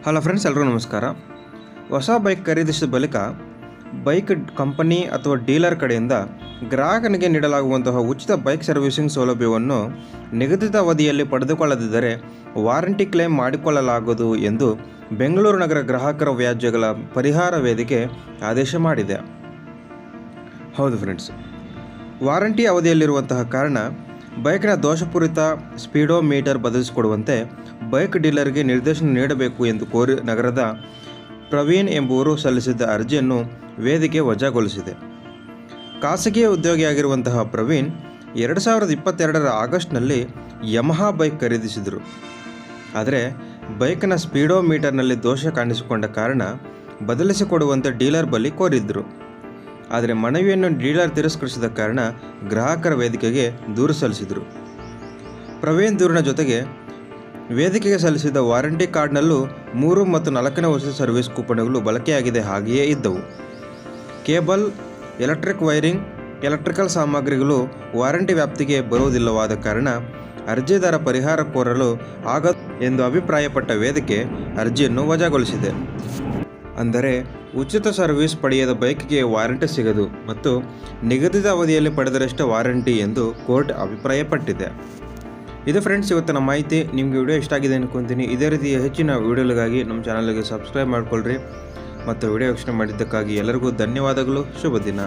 Hello friends, ಎಲ್ಲರೂ ನಮಸ್ಕಾರ. ಹೊಸ ಬೈಕ್ ಖರೀದಿಸಿದ ಬಳಿಕ ಬೈಕ್ ಕಂಪನಿ ಅಥವಾ ಡೀಲರ್ ಕಡೆಯಿಂದ ಗ್ರಾಹಕನಿಗೆ ನೀಡಲಾಗುವಂತಹ ಉಚಿತ ಬೈಕ್ ಸರ್ವಿಸಿಂಗ್ ಸೌಲಭ್ಯವನ್ನು ನಿಗದಿತ ಅವಧಿಯಲ್ಲಿ ಪಡೆದುಕೊಳ್ಳದಿದ್ದರೆ ವಾರಂಟಿ ಕ್ಲೇಮ್ ಮಾಡಿಕೊಳ್ಳಲಾಗುವುದು ಎಂದು ಬೆಂಗಳೂರು ನಗರ ಗ್ರಾಹಕರ ವ್ಯಾಜ್ಯಗಳ ಪರಿಹಾರ ವೇದಿಕೆ ಆದೇಶ ಮಾಡಿದೆ. ಹೌದು ಫ್ರೆಂಡ್ಸ್, ವಾರಂಟಿ ಅವಧಿಯಲ್ಲಿರುವಂತಹ ಕಾರಣ ಬೈಕ್ನ ದೋಷಪೂರಿತ ಸ್ಪೀಡೋಮೀಟರ್ ಬದಲಿಸಿಕೊಡುವಂತೆ ಬೈಕ್ ಡೀಲರ್ಗೆ ನಿರ್ದೇಶನ ನೀಡಬೇಕು ಎಂದು ಕೋರಿ ನಗರದ ಪ್ರವೀಣ್ ಎಂಬುವರು ಸಲ್ಲಿಸಿದ್ದ ಅರ್ಜಿಯನ್ನು ವೇದಿಕೆ ವಜಾಗೊಳಿಸಿದೆ. ಖಾಸಗಿ ಉದ್ಯೋಗಿಯಾಗಿರುವಂತಹ ಪ್ರವೀಣ್ 2022ರ ಆಗಸ್ಟ್ನಲ್ಲಿ ಯಮಹಾ ಬೈಕ್ ಖರೀದಿಸಿದರು. ಆದರೆ ಬೈಕ್ನ ಸ್ಪೀಡೋಮೀಟರ್ನಲ್ಲಿ ದೋಷ ಕಾಣಿಸಿಕೊಂಡ ಕಾರಣ ಬದಲಿಸಿಕೊಡುವಂತೆ ಡೀಲರ್ ಬಳಿ ಕೋರಿದ್ದರು. ಆದರೆ ಮನವಿಯನ್ನು ಡೀಲರ್ ತಿರಸ್ಕರಿಸಿದ ಕಾರಣ ಗ್ರಾಹಕರ ವೇದಿಕೆಗೆ ದೂರು ಸಲ್ಲಿಸಿದರು. ಪ್ರವೀಣ್ ದೂರಿನ ಜೊತೆಗೆ ವೇದಿಕೆಗೆ ಸಲ್ಲಿಸಿದ ವಾರಂಟಿ ಕಾರ್ಡ್ನಲ್ಲೂ 3 ಮತ್ತು 4ನೇ ವರ್ಷದ ಸರ್ವಿಸ್ ಕೂಪನ್ಗಳು ಬಳಕೆಯಾಗಿದೆ ಹಾಗೆಯೇ ಇದ್ದವು. ಕೇಬಲ್, ಎಲೆಕ್ಟ್ರಿಕ್ ವೈರಿಂಗ್, ಎಲೆಕ್ಟ್ರಿಕಲ್ ಸಾಮಗ್ರಿಗಳು ವಾರಂಟಿ ವ್ಯಾಪ್ತಿಗೆ ಬರುವುದಿಲ್ಲವಾದ ಕಾರಣ ಅರ್ಜಿದಾರ ಪರಿಹಾರ ಕೋರಲು ಆಗದು ಎಂದು ಅಭಿಪ್ರಾಯಪಟ್ಟ ವೇದಿಕೆ ಅರ್ಜಿಯನ್ನು ವಜಾಗೊಳಿಸಿದೆ. ಅಂದರೆ ಉಚಿತ ಸರ್ವಿಸ್ ಪಡೆಯದ ಬೈಕ್ಗೆ ವಾರಂಟಿ ಸಿಗದು ಮತ್ತು ನಿಗದಿತ ಅವಧಿಯಲ್ಲಿ ಪಡೆದರಷ್ಟೇ ವಾರಂಟಿ ಎಂದು ಕೋರ್ಟ್ ಅಭಿಪ್ರಾಯಪಟ್ಟಿದೆ. ಇದು ಫ್ರೆಂಡ್ಸ್ ಇವತ್ತಿನ ಮಾಹಿತಿ. ನಿಮಗೆ ವಿಡಿಯೋ ಇಷ್ಟ ಆಗಿದೆ ಅನ್ಕೊತೀನಿ. ಇದೇ ರೀತಿಯ ಹೆಚ್ಚಿನ ವಿಡಿಯೋಗಳಿಗಾಗಿ ನಮ್ಮ ಚಾನಲ್ಗೆ ಸಬ್ಸ್ಕ್ರೈಬ್ ಮಾಡ್ಕೊಳ್ರಿ ಮತ್ತು ವಿಡಿಯೋ ವೀಕ್ಷಣೆ ಮಾಡಿದ್ದಕ್ಕಾಗಿ ಎಲ್ಲರಿಗೂ ಧನ್ಯವಾದಗಳು. ಶುಭ ದಿನ.